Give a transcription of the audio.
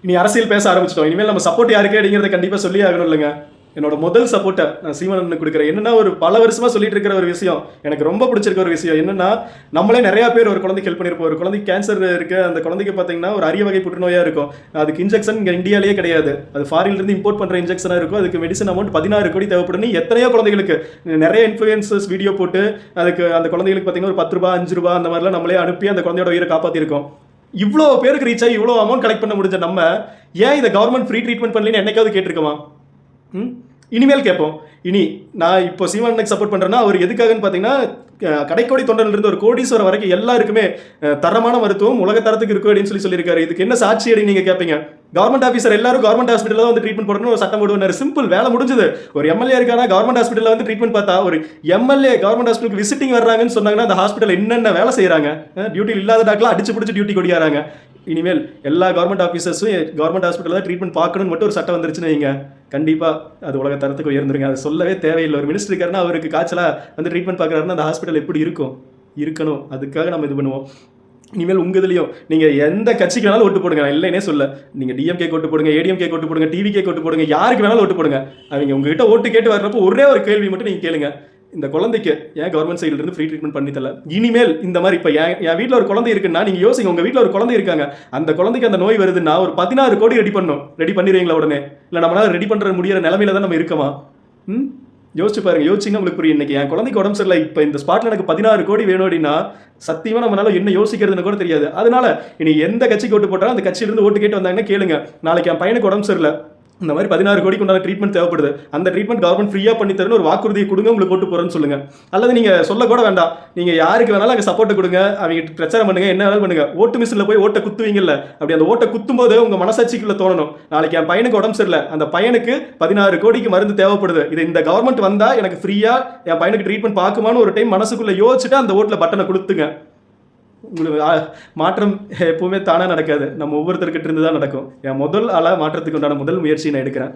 இனி அரசியல் பேச ஆரம்பிச்சிட்டோம். இனிமேல் நம்ம சப்போர்ட் யாருக்கு அப்படிங்கிறத கண்டிப்பா சொல்லி ஆகணும் இல்லைங்க. என்னோட முதல் சப்போர்ட்டை நான் சீமானனுக்கு கொடுக்குறேன். என்னன்னா, ஒரு பல வருஷமா சொல்லிட்டு இருக்கிற ஒரு விஷயம், எனக்கு ரொம்ப பிடிச்சிருக்க ஒரு விஷயம் என்னன்னா, நம்மளே நிறைய பேர் ஒரு குழந்தைக்கு ஹெல்ப் பண்ணியிருப்போம். ஒரு குழந்தைக்கு கேன்சர் இருக்கு, அந்த குழந்தைக்கு பார்த்தீங்கன்னா ஒரு அரிய வகை புற்றுநோயா இருக்கும். அதுக்கு இன்ஜெக்ஷன் இங்கே இந்தியாலேயே கிடையாது. அது ஃபாரின்ல இருந்து இம்போர்ட் பண்ற இன்ஜெக்ஷனா இருக்கும். அதுக்கு மெடிசன் அமௌண்ட் 16 கோடி தேவைப்படுன்னு எத்தனையோ குழந்தைகளுக்கு நிறைய இன்ஃபுளுசர்ஸ் வீடியோ போட்டு அதுக்கு அந்த குழந்தைகளுக்கு பார்த்தீங்கன்னா ஒரு 10 ரூபாய் 5 ரூபாய் அந்த மாதிரிலாம் நம்மளே அனுப்பி அந்த குழந்தையோட உயிரை காப்பாற்றிருக்கோம். இவ்வளோ பேருக்கு ரீச் ஆகி இவ்வளோ அமௌண்ட் கலெக்ட் பண்ண முடிஞ்ச நம்ம ஏன் இதை கவர்மெண்ட் ஃப்ரீ ட்ரீட்மெண்ட் பண்ணலன்னு என்னைக்காவது கேட்டிருக்கோமா? இனிமேல் கேட்போம். இனி நான் இப்போ சீமானுக்கு சப்போர்ட் பண்ணுறேன்னா அவர் எதுக்காகன்னு பார்த்தீங்கன்னா, கடைக்கோடி தொண்டனிலிருந்து ஒரு கோடீஸ்வரம் வரைக்கும் எல்லாருக்குமே தரமான மருத்துவம் உலக தரத்துக்கு இருக்கும் அப்படின்னு சொல்லியிருக்காரு. இதுக்கு என்ன சாட்சி அப்படின்னு நீங்கள் கேட்பீங்க. கவர்மெண்ட் ஆஃபீஸர் எல்லாரும் கவர்மெண்ட் ஹாஸ்பிட்டலில் வந்து ட்ரீட்மெண்ட் போடணும்னு ஒரு சட்டம் போடுவார். சிம்பிள், வேலை முடிஞ்சது. ஒரு எம்எல்ஏ இருக்கானா கவர்மெண்ட் ஹாஸ்பிட்டலில் வந்து ட்ரீட்மெண்ட் பார்த்தா, ஒரு எம்எல்ஏ கவர்மெண்ட் ஹாஸ்பிட்டலுக்கு விசிட்டிங் வர்றாங்கன்னு சொன்னாங்கன்னா அந்த ஹாஸ்பிட்டல் என்னென்ன வேலை செய்கிறாங்க, டியூட்டி இல்லாத டாக்டர்லாம் அடிச்சு பிடிச்சி டியூட்டி கொடியாராங்க. இனிமேல் எல்லா கவர்மெண்ட் ஆஃபீஸர்ஸும் கவர்மெண்ட் ஹாஸ்பிட்டலில் தான் ட்ரீட்மெண்ட் பார்க்கணும்னு மட்டும் ஒரு சட்டம் வந்துருச்சுன்னு வைங்க, கண்டிப்பாக அது உலக தரத்துக்கு உயர்ந்துருங்க. அது சொல்லவே தேவையில்லை. ஒரு மினிஸ்டர் இருக்காருன்னா அவருக்கு காய்ச்சலாக வந்து ட்ரீட்மெண்ட் பார்க்குறாருன்னா அந்த ஹாஸ்பிட்டல் எப்படி இருக்கணும். அதுக்காக நம்ம இது பண்ணுவோம். இனிமேல் உங்கள் இதுலையும் நீங்கள் எந்த கட்சிக்கு வேணாலும் ஓட்டு போடுங்க, நான் இல்லைன்னே சொல்ல. நீங்கள் டிஎம்கே ஓட்டு போடுங்க, ஏடிஎம்கே ஓட்டு போடுங்க, டிவிகே ஓட்டு போடுங்க, யாருக்கு வேணாலும் ஓட்டு போடுங்க. அவங்க உங்ககிட்ட ஓட்டு கேட்டு வர்றப்போ ஒரே ஒரு கேள்வி மட்டும் நீங்கள் கேளுங்க, இந்த குழந்தைக்கு ஏன் கவர்மெண்ட் சைடுல இருந்து ஃப்ரீ ட்ரீட்மெண்ட் பண்ணி தரல? இனிமேல் இந்த மாதிரி இப்போ என் வீட்டில் ஒரு குழந்தை இருக்குன்னா நீங்கள் யோசிங்க, உங்கள் வீட்டில் ஒரு குழந்தை இருக்காங்க, அந்த குழந்தைக்கு அந்த நோய் வருதுன்னா ஒரு 16 கோடி ரெடி பண்ணிடுவீங்களா உடனே? இல்லை நம்மளால ரெடி பண்ணுற முடியிற நிலமையில தான் நம்ம இருக்கமா? யோசிச்சு பாருங்க. யோசிச்சிங்கன்னா உங்களுக்கு புரியும். இன்னைக்கு என் குழந்தைக்கு உடம்பு சரியில்லை, இப்போ இந்த ஸ்பாட்ல எனக்கு 16 கோடி வேணும் அப்படின்னா சத்தியமா நம்மளால என்ன யோசிக்கிறதுன்னு கூட தெரியாது. அதனால இனி எந்த கட்சிக்கு ஓட்டு போட்டாலும் அந்த கட்சியிலிருந்து ஓட்டு கேட்டு வந்தாங்கன்னா கேளுங்க, நாளைக்கு என் பையனுக்கு உடம்பு சரியில்லை, இந்த மாதிரி 16 கோடிக்கு உண்டான ட்ரீட்மெண்ட் தேவைப்படுது, அந்த ட்ரீட்மெண்ட் கவர்மெண்ட் ஃப்ரீயாக பண்ணி தரணும் ஒரு வாக்குறுதியை கொடுங்க, உங்களுக்கு ஓட்டு போறேன்னு சொல்லுங்க. அல்லது நீங்கள் சொல்ல கூட வேண்டாம், நீங்கள் யாருக்கு வேணாலும் அங்கே சப்போர்ட் கொடுங்க, அவங்க பிரச்சாரம் பண்ணுங்க, என்ன வேணாலும் பண்ணுங்க. ஓட்டு மிஷினில் போய் ஓட்டை குத்துவீங்கல்ல, அப்படி அந்த ஓட்டை குத்தும் போது உங்கள் மனசாட்சிக்குள்ள தோணணும், நாளைக்கு என் பையனுக்கு உடம்பு சரியில்லை, அந்த பையனுக்கு 16 கோடிக்கு மருந்து தேவைப்படுது, இது இந்த கவர்மெண்ட் வந்தால் எனக்கு ஃப்ரீயாக என் பையனுக்கு ட்ரீட்மெண்ட் பார்க்குமான்னு ஒரு டைம் மனசுக்குள்ளே யோசிச்சுட்டு அந்த ஓட்டில் பட்டனை கொடுத்துங்க. உங்களுக்கு மாற்றம் எப்பவுமே தானாக நடக்காது, நம்ம ஒவ்வொருத்தர்கிட்ட இருந்து தான் நடக்கும். என் முதல் ஆளாக மாற்றத்துக்கு உண்டான முதல் முயற்சி நான் எடுக்கிறேன்.